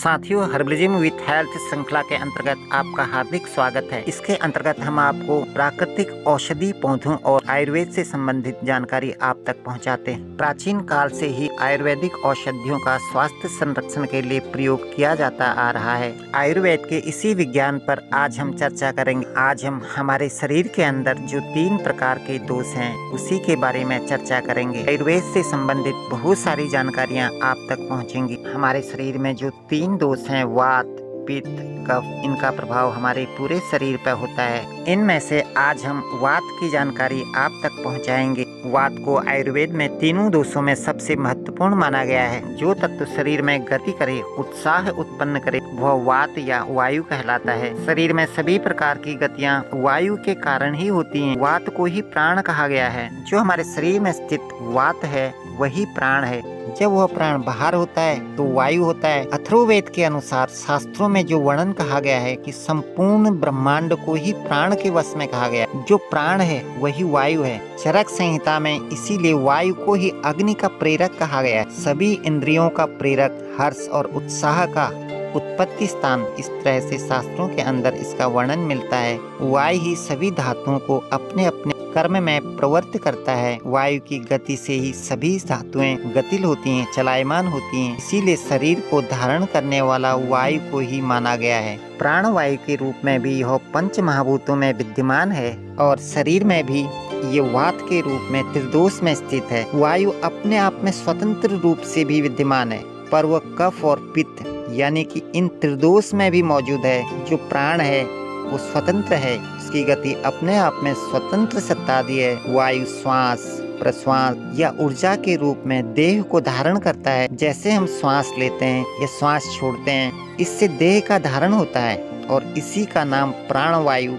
साथियों, herbalism with health श्रृंखला के अंतर्गत आपका हार्दिक स्वागत है। इसके अंतर्गत हम आपको प्राकृतिक औषधि पौधों और आयुर्वेद से संबंधित जानकारी आप तक पहुंचाते हैं। प्राचीन काल से ही आयुर्वेदिक औषधियों का स्वास्थ्य संरक्षण के लिए प्रयोग किया जाता आ रहा है। आयुर्वेद के इसी विज्ञान पर आज हम चर्चा करेंगे। आज हम हमारे शरीर के अंदर जो 3 प्रकार के दोष हैं उसी के बारे में चर्चा करेंगे। आयुर्वेद से संबंधित बहुत सारी जानकारियाँ आप तक पहुँचेंगी। हमारे शरीर में जो 3 दोष हैं, वात, पित्त, कफ, इनका प्रभाव हमारे पूरे शरीर पर होता है। इनमें से आज हम वात की जानकारी आप तक पहुंचाएंगे। वात को आयुर्वेद में तीनों दोषों में सबसे महत्वपूर्ण माना गया है। जो तत्व शरीर में गति करे, उत्साह उत्पन्न करे, वह वात या वायु कहलाता है। शरीर में सभी प्रकार की गतियां वायु के कारण ही होती हैं। वात को ही प्राण कहा गया है। जो हमारे शरीर में स्थित वात है वही प्राण है। जब वह प्राण बाहर होता है तो वायु होता है। अथर्ववेद के अनुसार शास्त्रों में जो वर्णन कहा गया है कि संपूर्ण ब्रह्मांड को ही प्राण के वश में कहा गया है। जो प्राण है वही वायु है। चरक संहिता में इसीलिए वायु को ही अग्नि का प्रेरक कहा गया है। सभी इंद्रियों का प्रेरक, हर्ष और उत्साह का उत्पत्ति स्थान, इस तरह से शास्त्रों के अंदर इसका वर्णन मिलता है। वायु ही सभी धातुओं को अपने अपने कर्म में प्रवृत्त करता है। वायु की गति से ही सभी धातुएं गतिल होती हैं, चलायमान होती हैं। इसीलिए शरीर को धारण करने वाला वायु को ही माना गया है। प्राण वायु के रूप में भी यह पंच महाभूतों में विद्यमान है और शरीर में भी ये वात के रूप में त्रिदोष में स्थित है। वायु अपने आप में स्वतंत्र रूप से भी विद्यमान है, पर वह कफ और पित्त यानी कि इन त्रिदोष में भी मौजूद है। जो प्राण है वो स्वतंत्र है, इसकी गति अपने आप में स्वतंत्र सत्तादी है। वायु श्वास, प्रश्वास या ऊर्जा के रूप में देह को धारण करता है। जैसे हम श्वास लेते हैं या श्वास छोड़ते हैं, इससे देह का धारण होता है और इसी का नाम प्राण वायु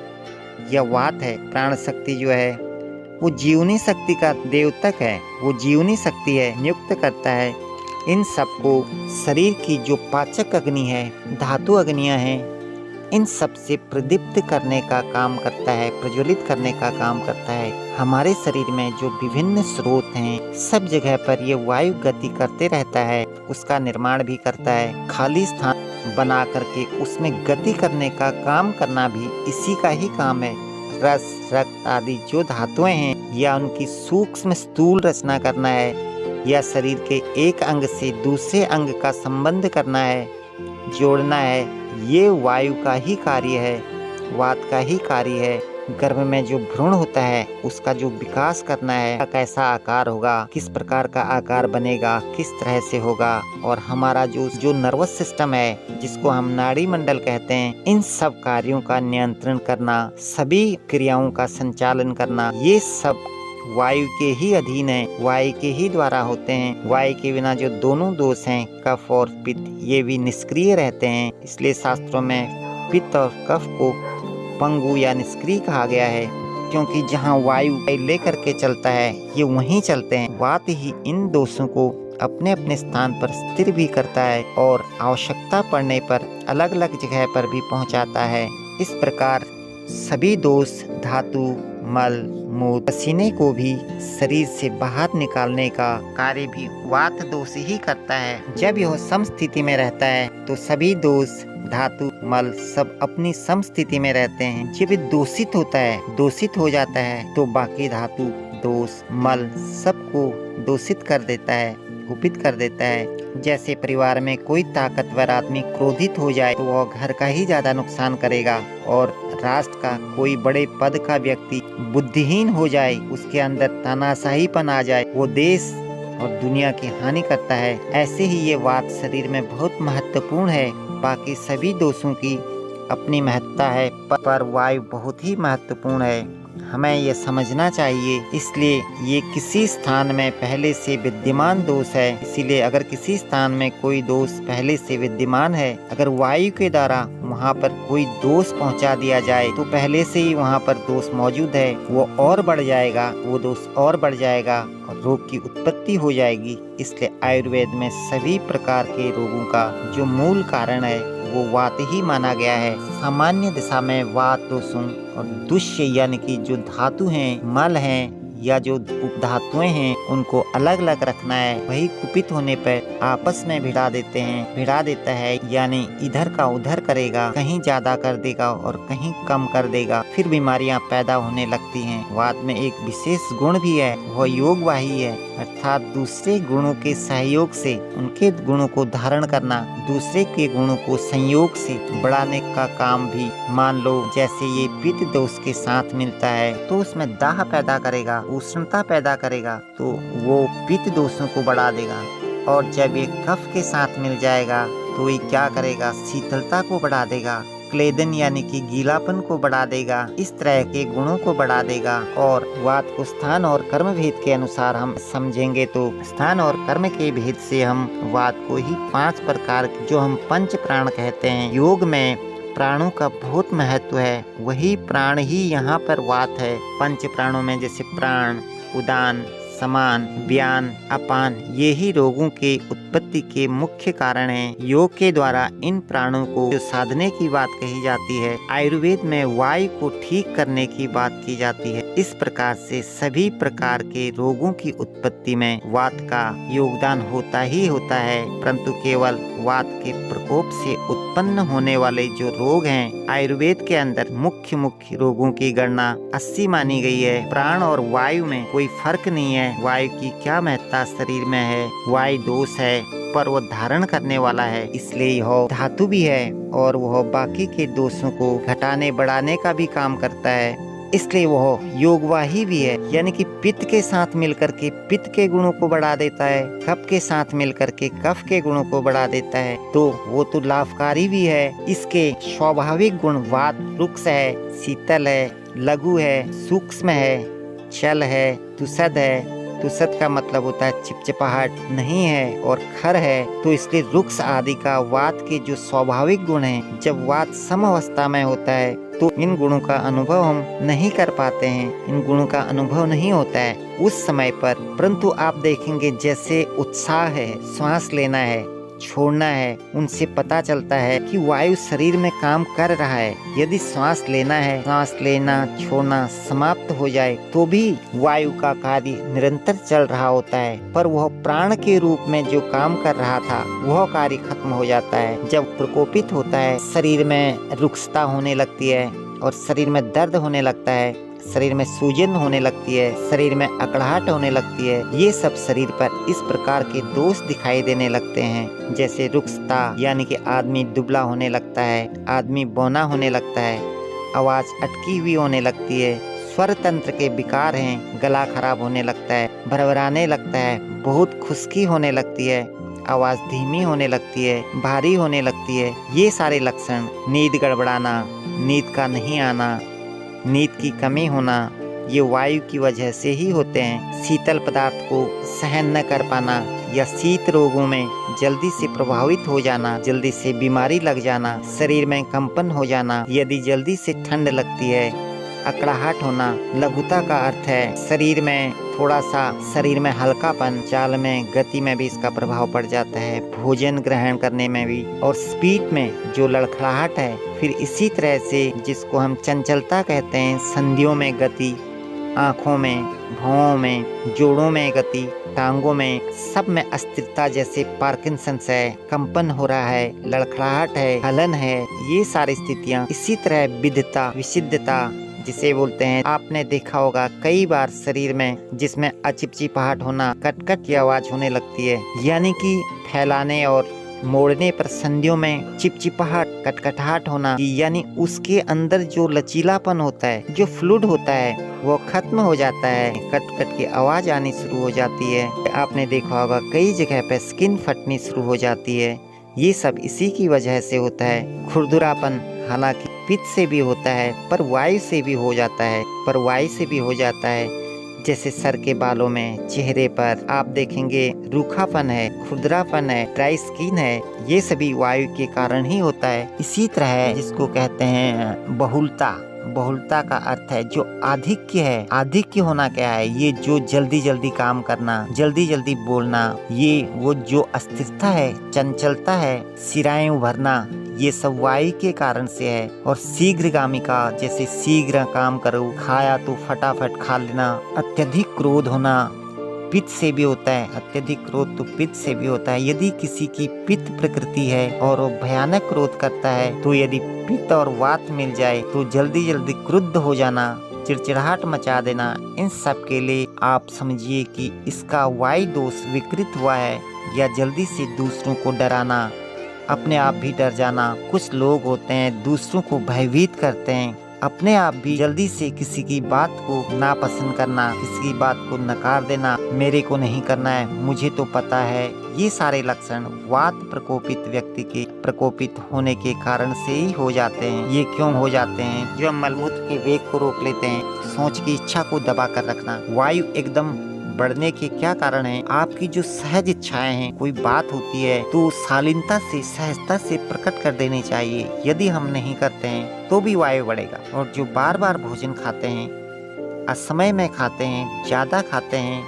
या वात है। प्राण शक्ति जो है वो जीवनी शक्ति का द्योतक है। वो जीवनी शक्ति है, नियुक्त करता है। इन सबको शरीर की जो पाचक अग्नि है, धातु अग्नियां हैं, इन सब से प्रदीप्त करने का काम करता है, प्रज्वलित करने का काम करता है। हमारे शरीर में जो विभिन्न स्रोत हैं, सब जगह पर ये वायु गति करते रहता है, उसका निर्माण भी करता है। खाली स्थान बना करके उसमें गति करने का काम करना भी इसी का ही काम है। रस, रक्त आदि जो धातुएं हैं या उनकी सूक्ष्म स्थूल रचना करना है या शरीर के एक अंग से दूसरे अंग का संबंध करना है, जोड़ना है, ये वायु का ही कार्य है, वात का ही कार्य है। गर्भ में जो भ्रूण होता है उसका जो विकास करना है, कैसा आकार होगा, किस प्रकार का आकार बनेगा, किस तरह से होगा, और हमारा जो नर्वस सिस्टम है जिसको हम नाड़ी मंडल कहते हैं, इन सब कार्यों का नियंत्रण करना, सभी क्रियाओं का संचालन करना, ये सब वायु के ही अधीन है, वायु के ही द्वारा होते हैं। वायु के बिना जो दोनों दोष हैं, कफ और पित्त, ये भी निष्क्रिय रहते हैं। इसलिए शास्त्रों में पित्त और कफ को पंगु या निष्क्रिय कहा गया है, क्योंकि जहाँ वायु लेकर के चलता है ये वहीं चलते हैं। वात ही इन दोषों को अपने अपने स्थान पर स्थिर भी करता है और आवश्यकता पड़ने पर अलग अलग जगह पर भी पहुँचाता है। इस प्रकार सभी दोष, धातु, मल, मूत्र, पसीने को भी शरीर से बाहर निकालने का कार्य भी वात दोष ही करता है। जब यह समस्थिति में रहता है तो सभी दोष, धातु, मल सब अपनी समस्थिति में रहते हैं। जब दूषित होता है, दूषित हो जाता है, तो बाकी धातु, दोष, मल सबको दूषित कर देता है, कुपित कर देता है। जैसे परिवार में कोई ताकतवर आदमी क्रोधित हो जाए तो वह घर का ही ज्यादा नुकसान करेगा, और राष्ट्र का कोई बड़े पद का व्यक्ति बुद्धिहीन हो जाए, उसके अंदर तानाशाहीपन आ जाए, वो देश और दुनिया की हानि करता है। ऐसे ही ये वात शरीर में बहुत महत्वपूर्ण है। बाकी सभी दोषों की अपनी महत्ता है, पर वायु बहुत ही महत्वपूर्ण है। हमें ये समझना चाहिए। इसलिए ये किसी स्थान में पहले से विद्यमान दोष है। इसीलिए अगर किसी स्थान में कोई दोष पहले से विद्यमान है, अगर वायु के द्वारा वहाँ पर कोई दोष पहुँचा दिया जाए तो पहले से ही वहाँ पर दोष मौजूद है, वो और बढ़ जाएगा, वो दोष और बढ़ जाएगा और रोग की उत्पत्ति हो जाएगी। इसलिए आयुर्वेद में सभी प्रकार के रोगों का जो मूल कारण है वो वात ही माना गया है। सामान्य दिशा में वात दोषों और दुष्य यानी कि जो धातु हैं, मल हैं या जो उपधातुएं हैं उनको अलग अलग रखना है, वही कुपित होने पर आपस में भिड़ा देते हैं, भिड़ा देता है, यानी इधर का उधर करेगा, कहीं ज्यादा कर देगा और कहीं कम कर देगा, फिर बीमारियां पैदा होने लगती हैं। वात में एक विशेष गुण भी है, वह योगवाही है, अर्थात दूसरे गुणों के सहयोग से उनके गुणों को धारण करना, दूसरे के गुणों को संयोग से बढ़ाने का काम भी। मान लो जैसे ये पित्त दोष के साथ मिलता है तो उसमें दाह पैदा करेगा, उष्णता पैदा करेगा, तो वो पित्त दोषों को बढ़ा देगा। और जब ये कफ के साथ मिल जाएगा तो ये क्या करेगा, शीतलता को बढ़ा देगा, क्लेदन यानी कि गीलापन को बढ़ा देगा, इस तरह के गुणों को बढ़ा देगा। और वात को स्थान और कर्म भेद के अनुसार हम समझेंगे तो स्थान और कर्म के भेद से हम वात को ही 5 प्रकार जो हम पंच प्राण कहते हैं। योग में प्राणों का बहुत महत्व है, वही प्राण ही यहाँ पर वात है। पंच प्राणों में जैसे प्राण, उदान, समान, व्यान, अपान, ये ही रोगों के उत्पत्ति के मुख्य कारण हैं। योग के द्वारा इन प्राणों को जो साधने की बात कही जाती है, आयुर्वेद में वायु को ठीक करने की बात की जाती है। इस प्रकार से सभी प्रकार के रोगों की उत्पत्ति में वात का योगदान होता ही होता है, परंतु केवल वात के प्रकोप से उत्पन्न होने वाले जो रोग हैं, आयुर्वेद के अंदर मुख्य रोगों की गणना 80 मानी गई है। प्राण और वायु में कोई फर्क नहीं है। वायु की क्या महत्ता शरीर में है, वायु दोष है पर वो धारण करने वाला है, इसलिए यह धातु भी है और वह बाकी के दोषों को घटाने बढ़ाने का भी काम करता है, इसलिए वह योगवाही भी है। यानी कि पित्त के साथ मिलकर के पित्त के गुणों को बढ़ा देता है, कफ के साथ मिलकर के कफ के गुणों को बढ़ा देता है, तो वो तो लाभकारी भी है। इसके स्वाभाविक गुण वात रुक्ष है, शीतल है, लघु है, सूक्ष्म है, चल है, तुसद है। तुसद का मतलब होता है चिपचिपाहट नहीं है, और खर है, तो इसलिए रुक्ष आदि का वात के जो स्वाभाविक गुण हैं, जब वात सम अवस्था में होता है तो इन गुणों का अनुभव हम नहीं कर पाते हैं, इन गुणों का अनुभव नहीं होता है उस समय पर। परंतु आप देखेंगे जैसे उत्साह है, श्वास लेना है, छोड़ना है, उनसे पता चलता है कि वायु शरीर में काम कर रहा है। यदि श्वास लेना है, श्वास लेना छोड़ना समाप्त हो जाए तो भी वायु का कार्य निरंतर चल रहा होता है, पर वह प्राण के रूप में जो काम कर रहा था वह कार्य खत्म हो जाता है। जब प्रकोपित होता है, शरीर में रुक्षता होने लगती है और शरीर में दर्द होने लगता है, शरीर में सूजन होने लगती है, शरीर में अकड़ाहट होने लगती है, ये सब शरीर पर इस प्रकार के दोष दिखाई देने लगते हैं। जैसे रुक्षता यानी कि आदमी दुबला होने लगता है, आदमी बौना होने लगता है, आवाज अटकी हुई होने लगती है, स्वर तंत्र के विकार हैं, गला खराब होने लगता है, भरभराने लगता है, बहुत खुश्की होने लगती है, आवाज धीमी होने लगती है, भारी होने लगती है। ये सारे लक्षण, नींद गड़बड़ाना, नींद का नहीं आना, नींद की कमी होना, ये वायु की वजह से ही होते हैं। शीतल पदार्थ को सहन न कर पाना या शीत रोगों में जल्दी से प्रभावित हो जाना, जल्दी से बीमारी लग जाना, शरीर में कंपन हो जाना, यदि जल्दी से ठंड लगती है, अकड़ाहट होना। लघुता का अर्थ है शरीर में थोड़ा सा, शरीर में हल्कापन, चाल में, गति में भी इसका प्रभाव पड़ जाता है, भोजन ग्रहण करने में भी, और स्पीड में जो लड़खड़ाहट है। फिर इसी तरह से जिसको हम चंचलता कहते हैं, संधियों में गति, आँखों में, भौं में, जोड़ों में गति, टांगों में, सब में अस्थिरता, जैसे पार्किंसंस है, कंपन हो रहा है, लड़खड़ाहट है, हलन है, ये सारी स्थितियाँ। इसी तरह विद्धता, विसिद्धता जिसे बोलते हैं, आपने देखा होगा कई बार शरीर में जिसमें अचिपचिपाहट होना, कटकट की आवाज होने लगती है, यानी कि फैलाने और मोड़ने पर संधियों में चिपचिपाहट, कटकटाहट होना, यानी उसके अंदर जो लचीलापन होता है, जो फ्लूइड होता है, वो खत्म हो जाता है, कट की आवाज आनी शुरू हो जाती है। आपने देखा होगा कई जगह पे स्किन फटनी शुरू हो जाती है, ये सब इसी की वजह से होता है। खुरदुरापन हालांकि पित्त से भी होता है, पर वायु से भी हो जाता है, जैसे सर के बालों में, चेहरे पर आप देखेंगे रूखापन है, खुरदरापन है, ड्राई स्किन है, ये सभी वायु के कारण ही होता है। इसी तरह जिसको कहते हैं बहुलता, बहुलता का अर्थ है जो आधिक्य है। आधिक्य होना क्या है, ये जो जल्दी जल्दी काम करना, जल्दी जल्दी बोलना, ये वो जो अस्थिरता है, चंचलता है, सिराएं उभरना, ये सब वायु के कारण से है। और शीघ्रगामी का जैसे शीघ्र काम करो, खाया तो फटाफट खा लेना, अत्यधिक क्रोध होना पित्त से भी होता है। अत्यधिक क्रोध तो पित्त से भी होता है। यदि किसी की पित्त प्रकृति है और वो भयानक क्रोध करता है, तो यदि पित्त और वात मिल जाए तो जल्दी जल्दी क्रुद्ध हो जाना, चिड़चिड़ाहट मचा देना, इन सब के लिए आप समझिए कि इसका वायु दोष विकृत हुआ है। या जल्दी से दूसरों को डराना, अपने आप भी डर जाना। कुछ लोग होते हैं दूसरों को भयभीत करते हैं, अपने आप भी जल्दी से किसी की बात को नापसंद करना, किसी की बात को नकार देना, मेरे को नहीं करना है, मुझे तो पता है। ये सारे लक्षण वात प्रकोपित व्यक्ति के प्रकोपित होने के कारण से ही हो जाते हैं। ये क्यों हो जाते हैं? जो मलमूत्र के वेग को रोक लेते हैं, सोच की इच्छा को दबा कर रखना, वायु एकदम बढ़ने के क्या कारण है? आपकी जो सहज इच्छाएं हैं, कोई बात होती है तो शालीनता से सहजता से प्रकट कर देनी चाहिए। यदि हम नहीं करते हैं तो भी वायु बढ़ेगा। और जो बार बार भोजन खाते हैं, असमय में खाते हैं, ज्यादा खाते हैं,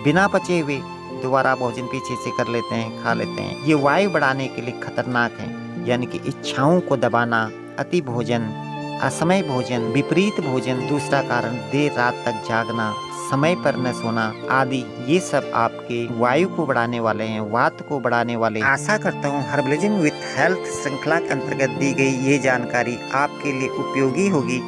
बिना पचे हुए दोबारा भोजन पीछे से कर लेते हैं, खा लेते हैं, ये वायु बढ़ाने के लिए खतरनाक है। यानी कि इच्छाओं को दबाना, अति भोजन, असमय भोजन, विपरीत भोजन, दूसरा कारण देर रात तक जागना, समय पर न सोना आदि, ये सब आपके वायु को बढ़ाने वाले हैं, वात को बढ़ाने वाले। आशा करता हूँ हर्बलिज्म विथ हेल्थ श्रृंखला के अंतर्गत दी गई ये जानकारी आपके लिए उपयोगी होगी।